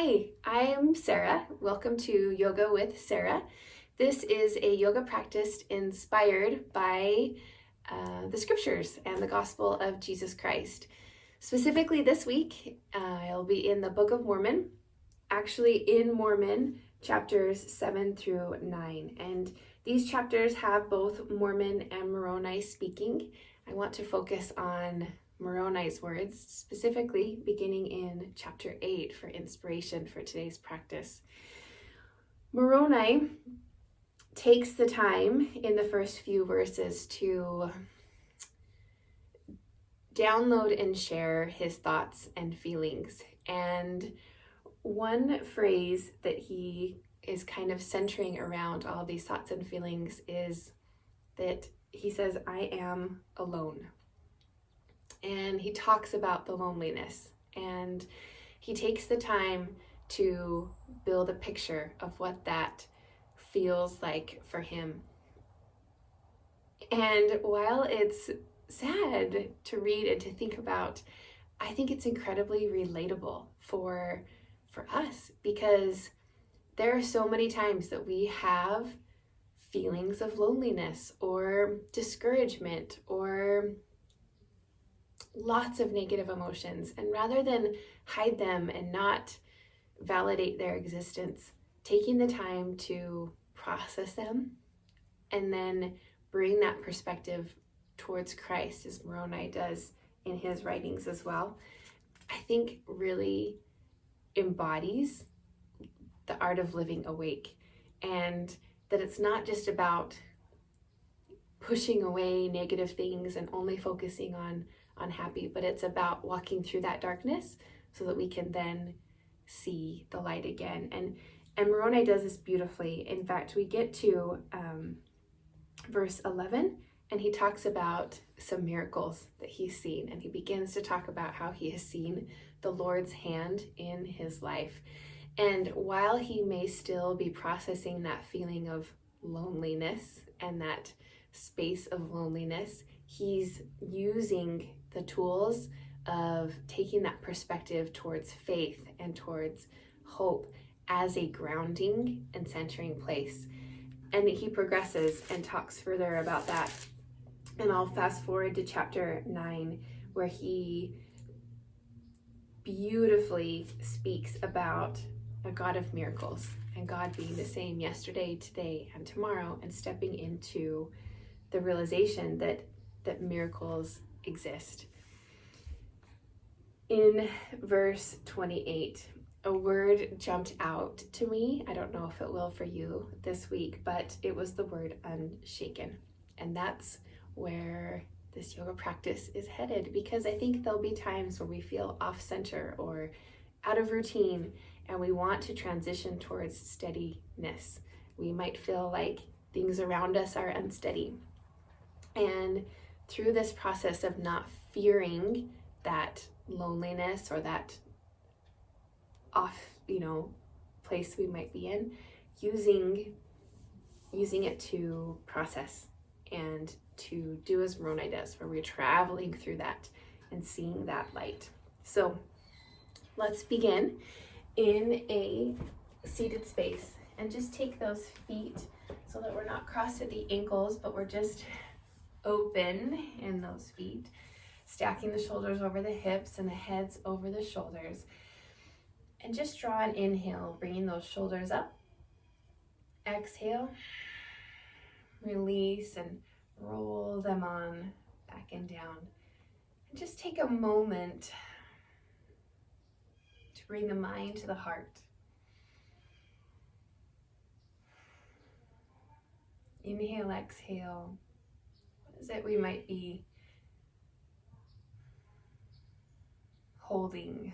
Hi, I'm Sarah. Welcome to Yoga with Sarah. This is a yoga practice inspired by the scriptures and the gospel of Jesus Christ. Specifically this week, I'll be in the Book of Mormon, actually in Mormon chapters 7 through 9. And these chapters have both Mormon and Moroni speaking. I want to focus on Moroni's words, specifically beginning in chapter 8 for inspiration for today's practice. Moroni takes the time in the first few verses to download and share his thoughts and feelings. And one phrase that he is kind of centering around all these thoughts and feelings is that he says, I am alone. And he talks about the loneliness, and he takes the time to build a picture of what that feels like for him. And while it's sad to read and to think about, I think it's incredibly relatable for us, because there are so many times that we have feelings of loneliness or discouragement or lots of negative emotions, and rather than hide them and not validate their existence, taking the time to process them and then bring that perspective towards Christ, as Moroni does in his writings as well, I think really embodies the art of living awake. And that it's not just about pushing away negative things and only focusing on happy, but it's about walking through that darkness so that we can then see the light again. And Moroni does this beautifully. In fact, we get to verse 11, and he talks about some miracles that he's seen, and he begins to talk about how he has seen the Lord's hand in his life. And while he may still be processing that feeling of loneliness and that space of loneliness, he's using the tools of taking that perspective towards faith and towards hope as a grounding and centering place. And he progresses and talks further about that. And I'll fast forward to chapter 9, where he beautifully speaks about a God of miracles and God being the same yesterday, today, and tomorrow, and stepping into the realization that miracles exist. In verse 28, a word jumped out to me. I don't know if it will for you this week, but it was the word unshaken. And that's where this yoga practice is headed, because I think there'll be times where we feel off center or out of routine, and we want to transition towards steadiness. We might feel like things around us are unsteady. And through this process of not fearing that loneliness or that off, place we might be in, using it to process and to do as Moroni does, where we're traveling through that and seeing that light. So let's begin in a seated space, and just take those feet so that we're not crossed at the ankles, but we're just open in those feet, stacking the shoulders over the hips and the heads over the shoulders. And just draw an inhale, bringing those shoulders up. Exhale, release, and roll them on back and down. And just take a moment to bring the mind to the heart. Inhale, exhale. What is it we might be holding?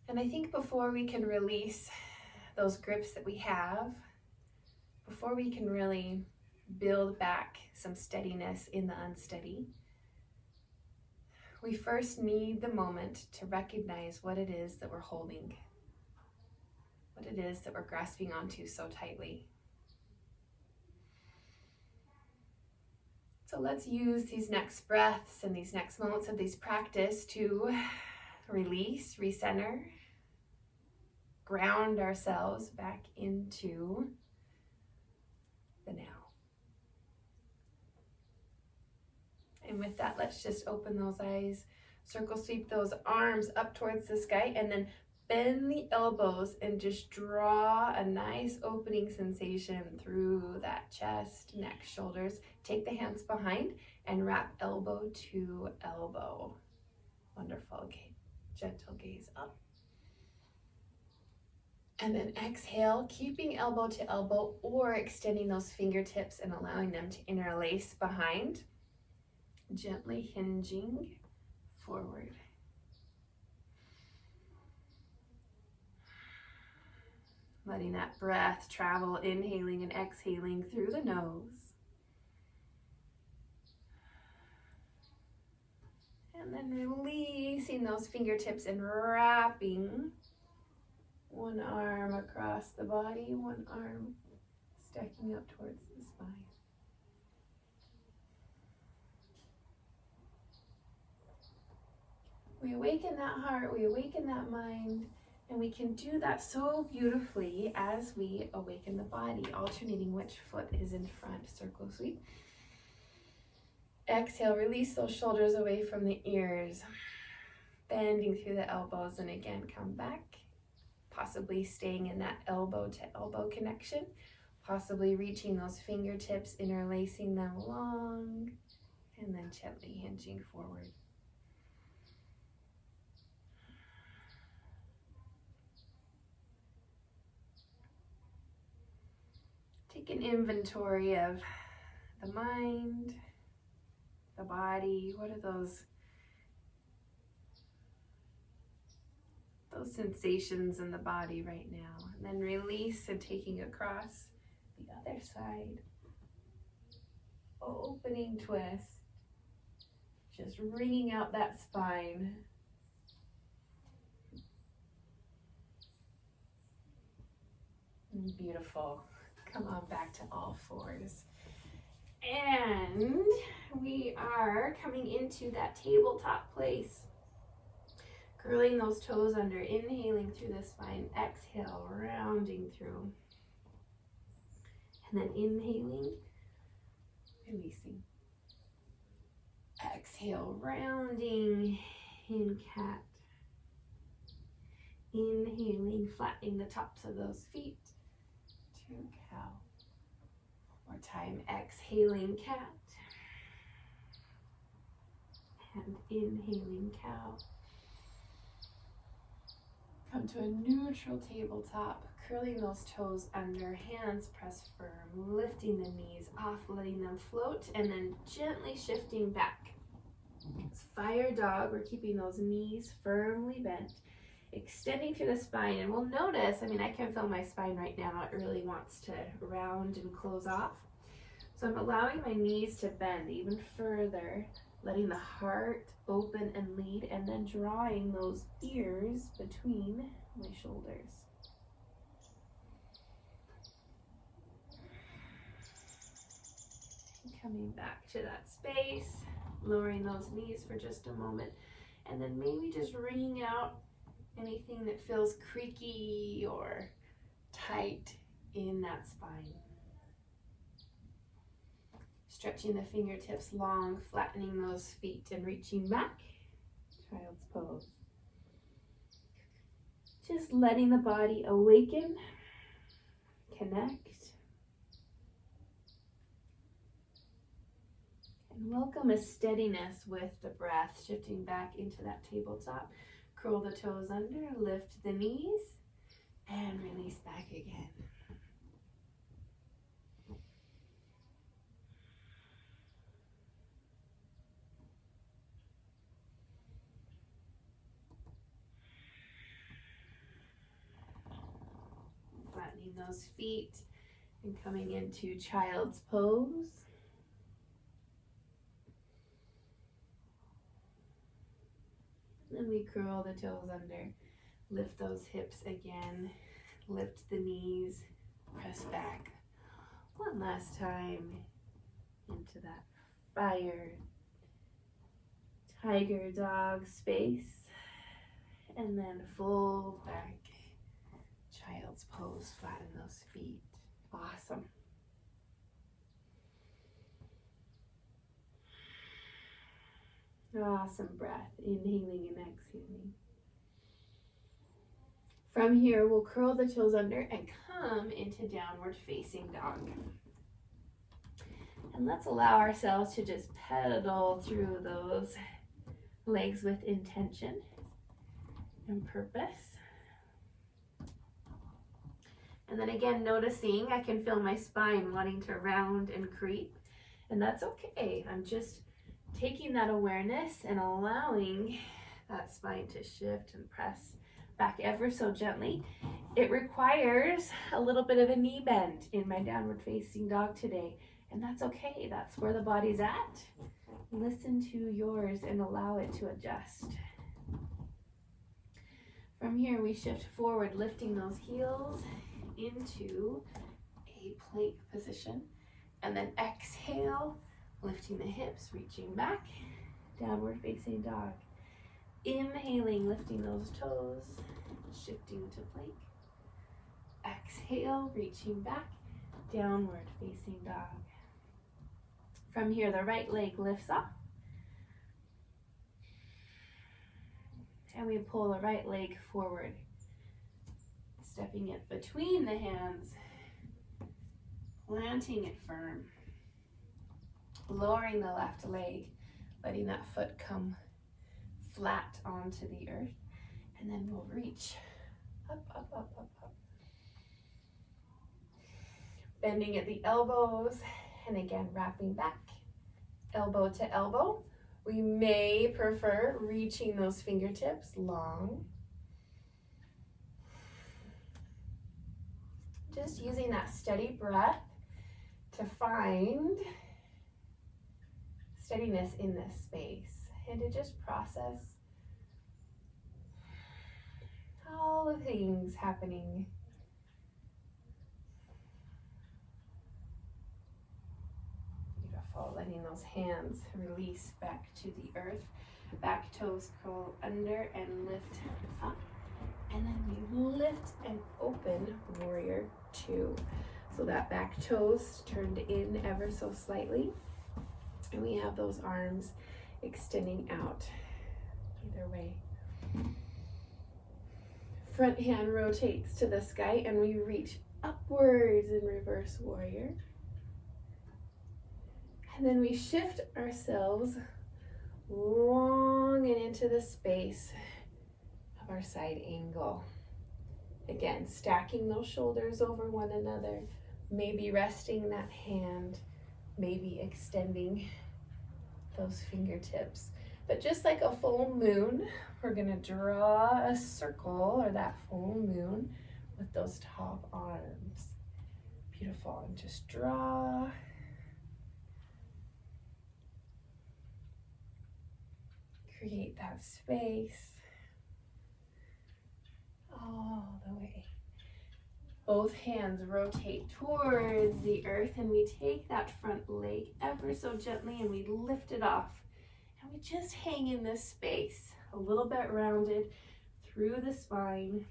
And I think before we can release those grips that we have, before we can really build back some steadiness in the unsteady, we first need the moment to recognize what it is that we're holding, what it is that we're grasping onto so tightly. So let's use these next breaths and these next moments of this practice to release, recenter, ground ourselves back into the now. And with that, let's just open those eyes, circle sweep those arms up towards the sky, and then bend the elbows and just draw a nice opening sensation through that chest, neck, shoulders. Take the hands behind and wrap elbow to elbow. Wonderful. Gentle gaze up. And then exhale, keeping elbow to elbow or extending those fingertips and allowing them to interlace behind. Gently hinging forward. Letting that breath travel, inhaling and exhaling through the nose. And then releasing those fingertips and wrapping one arm across the body, one arm stacking up towards the spine. We awaken that heart, we awaken that mind, and we can do that so beautifully as we awaken the body, alternating which foot is in front. Circle sweep. Exhale, release those shoulders away from the ears, bending through the elbows, and again, come back, possibly staying in that elbow to elbow connection, possibly reaching those fingertips, interlacing them long, and then gently hinging forward. Take an inventory of the mind, the body. What are those sensations in the body right now? And then release and taking across the other side. Opening twist. Just wringing out that spine. Beautiful. Come on back to all fours. And we are coming into that tabletop place. Curling those toes under, inhaling through the spine, exhale, rounding through. And then inhaling, releasing. Exhale, rounding in cat. Inhaling, flattening the tops of those feet to cow. One more time, exhaling cat. And inhaling cow. Come to a neutral tabletop, curling those toes under, hands press firm, lifting the knees off, letting them float, and then gently shifting back. It's fire dog, we're keeping those knees firmly bent, extending through the spine, and we'll notice, I can feel my spine right now, it really wants to round and close off. So I'm allowing my knees to bend even further, letting the heart open and lead, and then drawing those ears between my shoulders. Coming back to that space, lowering those knees for just a moment, and then maybe just wringing out anything that feels creaky or tight in that spine. Stretching the fingertips long, flattening those feet and reaching back, child's pose. Just letting the body awaken, connect, and welcome a steadiness with the breath, shifting back into that tabletop. Curl the toes under, lift the knees, and release back again. Flattening those feet and coming into child's pose. Then we curl the toes under, lift those hips again, lift the knees, press back. One last time into that fire tiger dog space. and then full back child's pose. Flatten those feet. Awesome. Awesome breath. Inhaling and exhaling. From here, we'll curl the toes under and come into downward facing dog. And let's allow ourselves to just pedal through those legs with intention and purpose. And then again, noticing I can feel my spine wanting to round and creep. And that's okay. I'm just taking that awareness and allowing that spine to shift and press back ever so gently. It requires a little bit of a knee bend in my downward facing dog today. And that's okay. That's where the body's at. Listen to yours and allow it to adjust. From here, we shift forward, lifting those heels into a plank position. And then exhale, lifting the hips, reaching back, downward facing dog. Inhaling, lifting those toes, shifting to plank. Exhale, reaching back, downward facing dog. From here, the right leg lifts up. And we pull the right leg forward, stepping it between the hands, planting it firm, lowering the left leg, letting that foot come flat onto the earth, and then we'll reach up, up, up, up, up. Bending at the elbows, and again, wrapping back, elbow to elbow. We may prefer reaching those fingertips long. Just using that steady breath to find steadiness in this space and to just process all the things happening. Beautiful. Letting those hands release back to the earth. Back toes curl under and lift up. And then we lift and open warrior two. So that back toes turned in ever so slightly. And we have those arms extending out either way. Front hand rotates to the sky and we reach upwards in reverse warrior. And then we shift ourselves long and into the space of our side angle. Again, stacking those shoulders over one another, maybe resting that hand, maybe extending those fingertips. But just like a full moon, we're gonna draw a circle or that full moon with those top arms. Beautiful, and just draw. Create that space all the way. Both hands rotate towards the earth and we take that front leg ever so gently and we lift it off. And we just hang in this space, a little bit rounded through the spine,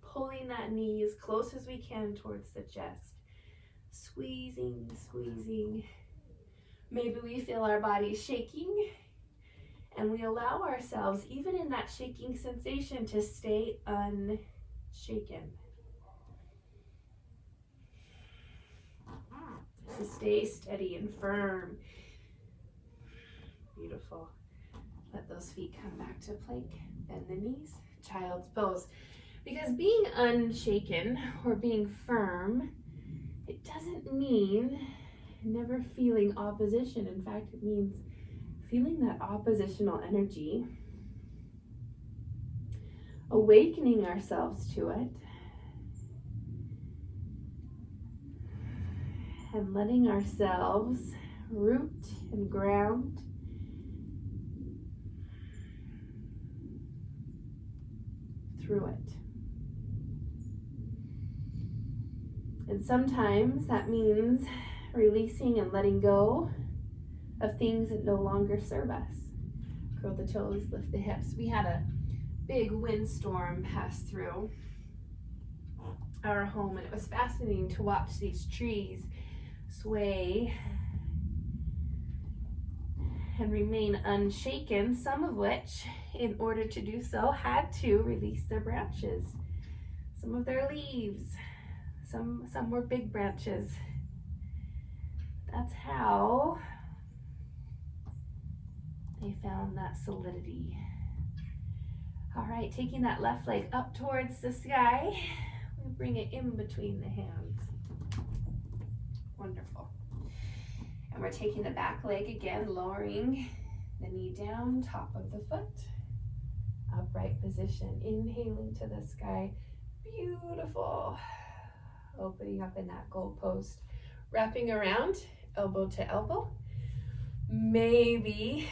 pulling that knee as close as we can towards the chest. Squeezing, squeezing. Maybe we feel our body shaking. And we allow ourselves, even in that shaking sensation, to stay unshaken. To stay steady and firm. Beautiful. Let those feet come back to plank. Bend the knees. Child's pose. Because being unshaken or being firm, it doesn't mean never feeling opposition. In fact, it means feeling that oppositional energy, awakening ourselves to it, and letting ourselves root and ground through it. And sometimes that means releasing and letting go of things that no longer serve us. Curl the toes, lift the hips. We had a big windstorm passed through our home, and it was fascinating to watch these trees sway and remain unshaken, some of which, in order to do so, had to release their branches, some of their leaves, some were big branches. That's how they found that solidity. All right, taking that left leg up towards the sky, we bring it in between the hands. Wonderful. And we're taking the back leg again, lowering the knee down, top of the foot, upright position, inhaling to the sky. Beautiful. Opening up in that goalpost, wrapping around, elbow to elbow, maybe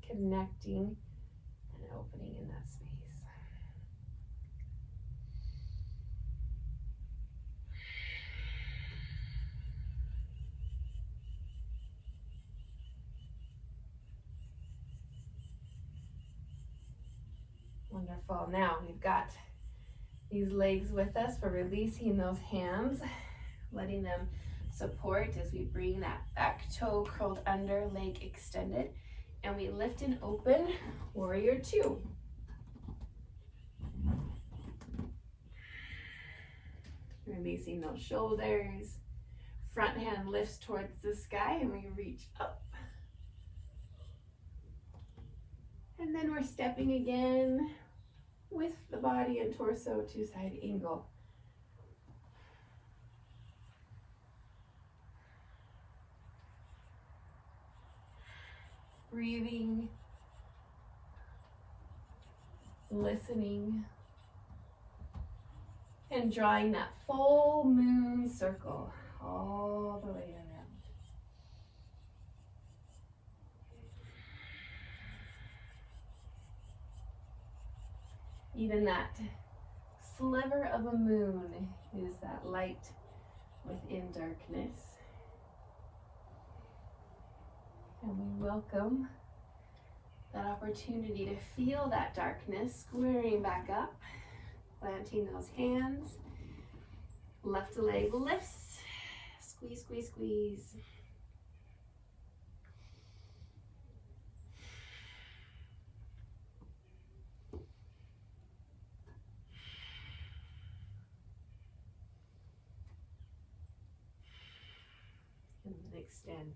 connecting and opening in that space. Wonderful. Now we've got these legs with us. We're releasing those hands, letting them support as we bring that back toe curled under, leg extended, and we lift and open, warrior two. Releasing those shoulders, front hand lifts towards the sky, and we reach up. And then we're stepping again with the body and torso to side angle. Breathing, listening, and drawing that full moon circle all the way around. Even that sliver of a moon is that light within darkness. And we welcome that opportunity to feel that darkness squaring back up, planting those hands. Left leg lifts, squeeze, squeeze, squeeze. And then extend.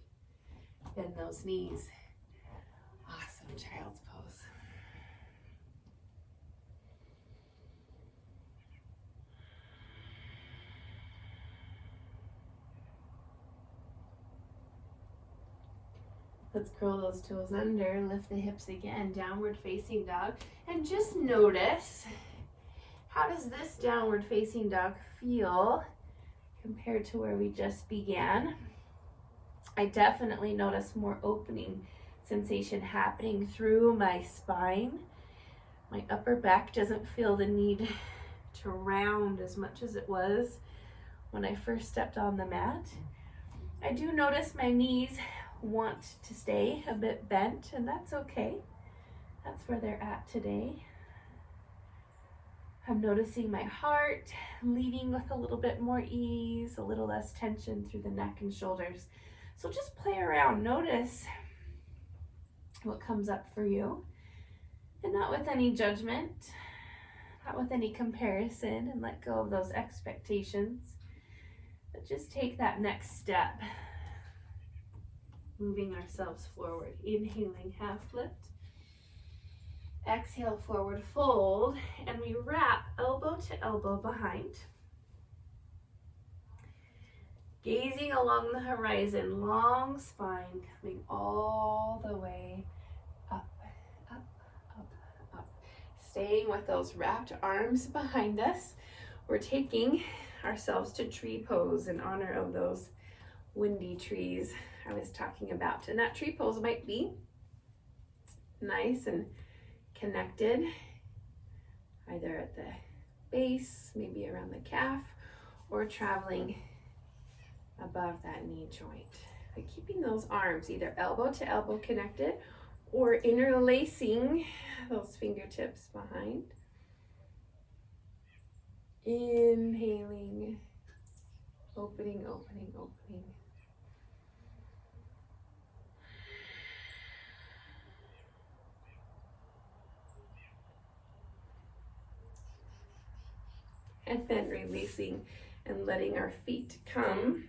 Bend those knees. Awesome, child's pose. Let's curl those toes under, lift the hips again, downward facing dog, and just notice, how does this downward facing dog feel compared to where we just began? I definitely notice more opening sensation happening through my spine. My upper back doesn't feel the need to round as much as it was when I first stepped on the mat. I do notice my knees want to stay a bit bent, and that's okay. That's where they're at today. I'm noticing my heart leading with a little bit more ease, a little less tension through the neck and shoulders. So just play around, notice what comes up for you, and not with any judgment, not with any comparison, and let go of those expectations, but just take that next step, moving ourselves forward. Inhaling, half lift. Exhale, forward fold, and we wrap elbow to elbow behind. Gazing along the horizon, long spine coming all the way up, up, up, up. Staying with those wrapped arms behind us. We're taking ourselves to tree pose in honor of those windy trees I was talking about. And that tree pose might be nice and connected, either at the base, maybe around the calf, or traveling above that knee joint. But keeping those arms either elbow to elbow connected or interlacing those fingertips behind. Inhaling, opening, opening, opening. And then releasing and letting our feet come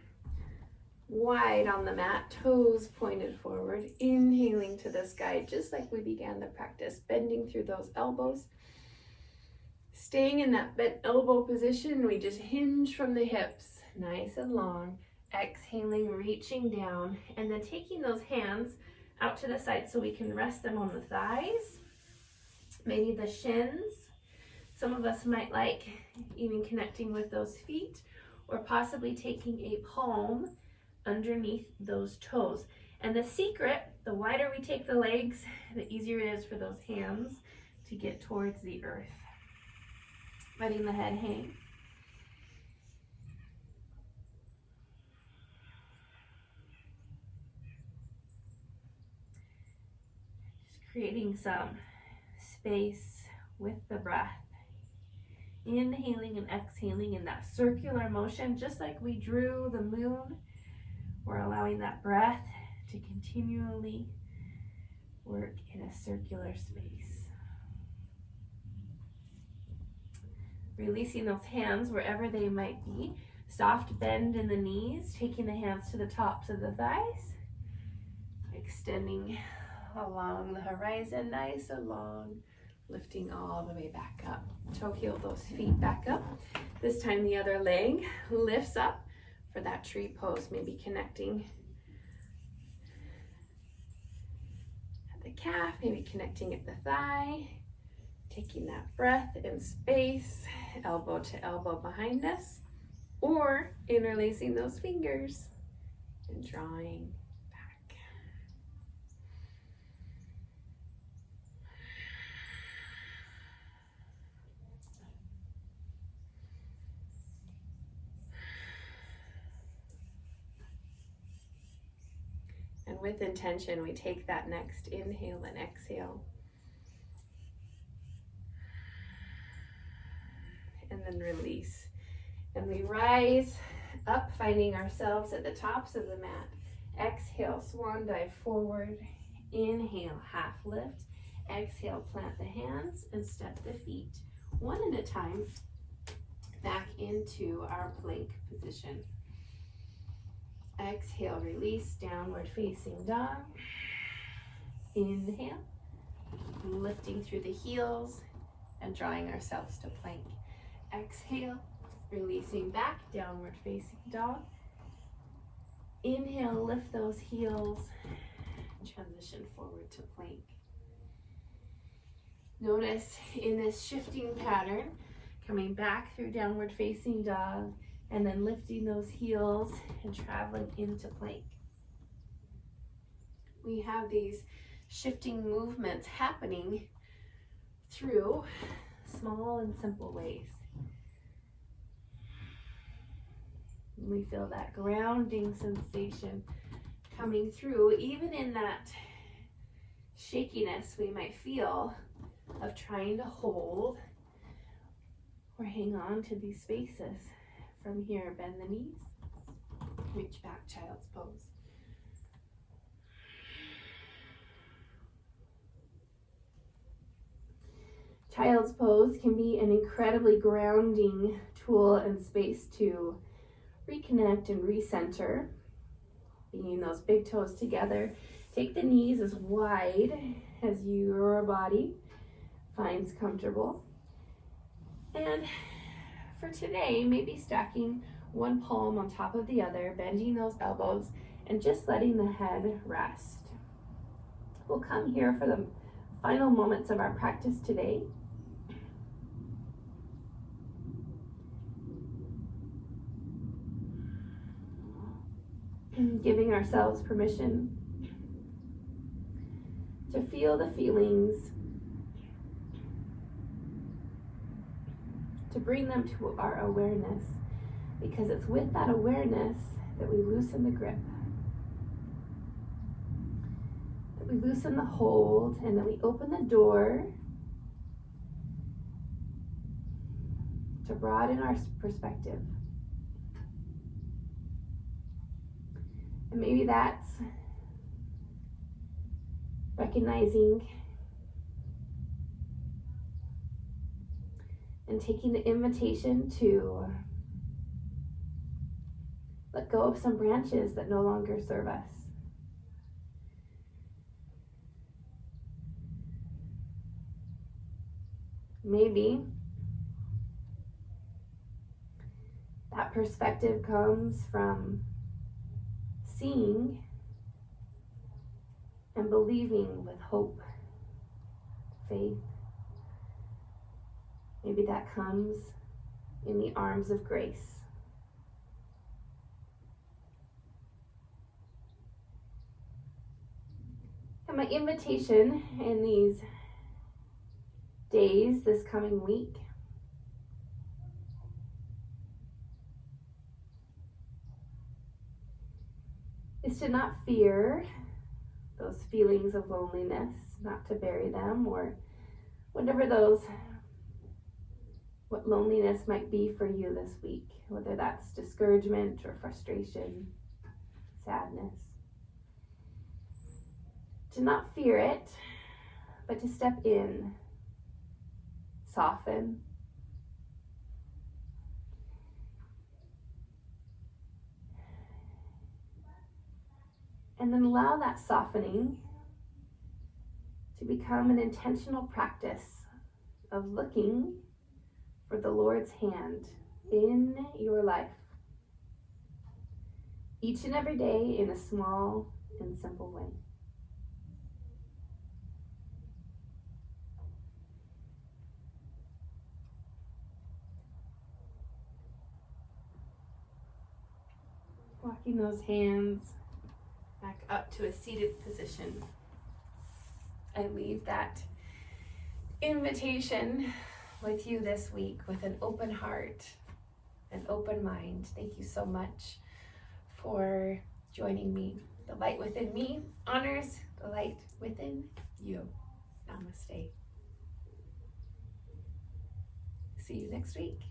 wide on the mat, toes pointed forward, inhaling to the sky, just like we began the practice, bending through those elbows. Staying in that bent elbow position, we just hinge from the hips, nice and long. Exhaling, reaching down, and then taking those hands out to the side so we can rest them on the thighs, maybe the shins. Some of us might like even connecting with those feet, or possibly taking a palm underneath those toes. And the secret, the wider we take the legs, the easier it is for those hands to get towards the earth. Letting the head hang. Just creating some space with the breath. Inhaling and exhaling in that circular motion, just like we drew the moon. We're allowing that breath to continually work in a circular space. Releasing those hands wherever they might be. Soft bend in the knees, taking the hands to the tops of the thighs. Extending along the horizon, nice and long. Lifting all the way back up. Toe heel those feet back up. This time the other leg lifts up for that tree pose, maybe connecting at the calf, maybe connecting at the thigh. Taking that breath in space, elbow to elbow behind us, or interlacing those fingers and drawing back. And with intention, we take that next inhale and exhale. And then release. And we rise up, finding ourselves at the tops of the mat. Exhale, swan dive forward. Inhale, half lift. Exhale, plant the hands and step the feet one at a time back into our plank position. Exhale, release, downward facing dog. Inhale, lifting through the heels and drawing ourselves to plank. Exhale, releasing back, downward facing dog. Inhale, lift those heels, transition forward to plank. Notice in this shifting pattern, coming back through downward facing dog, and then lifting those heels and traveling into plank. We have these shifting movements happening through small and simple ways. We feel that grounding sensation coming through, even in that shakiness we might feel of trying to hold or hang on to these spaces. From here, bend the knees, reach back, child's pose. Child's pose can be an incredibly grounding tool and space to reconnect and recenter, bringing those big toes together. Take the knees as wide as your body finds comfortable. And for today, maybe stacking one palm on top of the other, bending those elbows, and just letting the head rest. We'll come here for the final moments of our practice today. Giving ourselves permission to feel the feelings, to bring them to our awareness, because it's with that awareness that we loosen the grip, that We loosen the hold, and then we open the door to broaden our perspective. And maybe that's recognizing and taking the invitation to let go of some branches that no longer serve us. Maybe that perspective comes from seeing and believing with hope, faith. Maybe that comes in the arms of grace. And my invitation in these days, this coming week, is to not fear those feelings of loneliness, not to bury them, or whatever what loneliness might be for you this week, whether that's discouragement or frustration, sadness. To not fear it, but to step in, soften, and then allow that softening to become an intentional practice of looking for the Lord's hand in your life, each and every day in a small and simple way. Walking those hands back up to a seated position. I leave that invitation with you this week with an open heart, an open mind. Thank you so much for joining me. The light within me honors the light within you. Namaste. See you next week.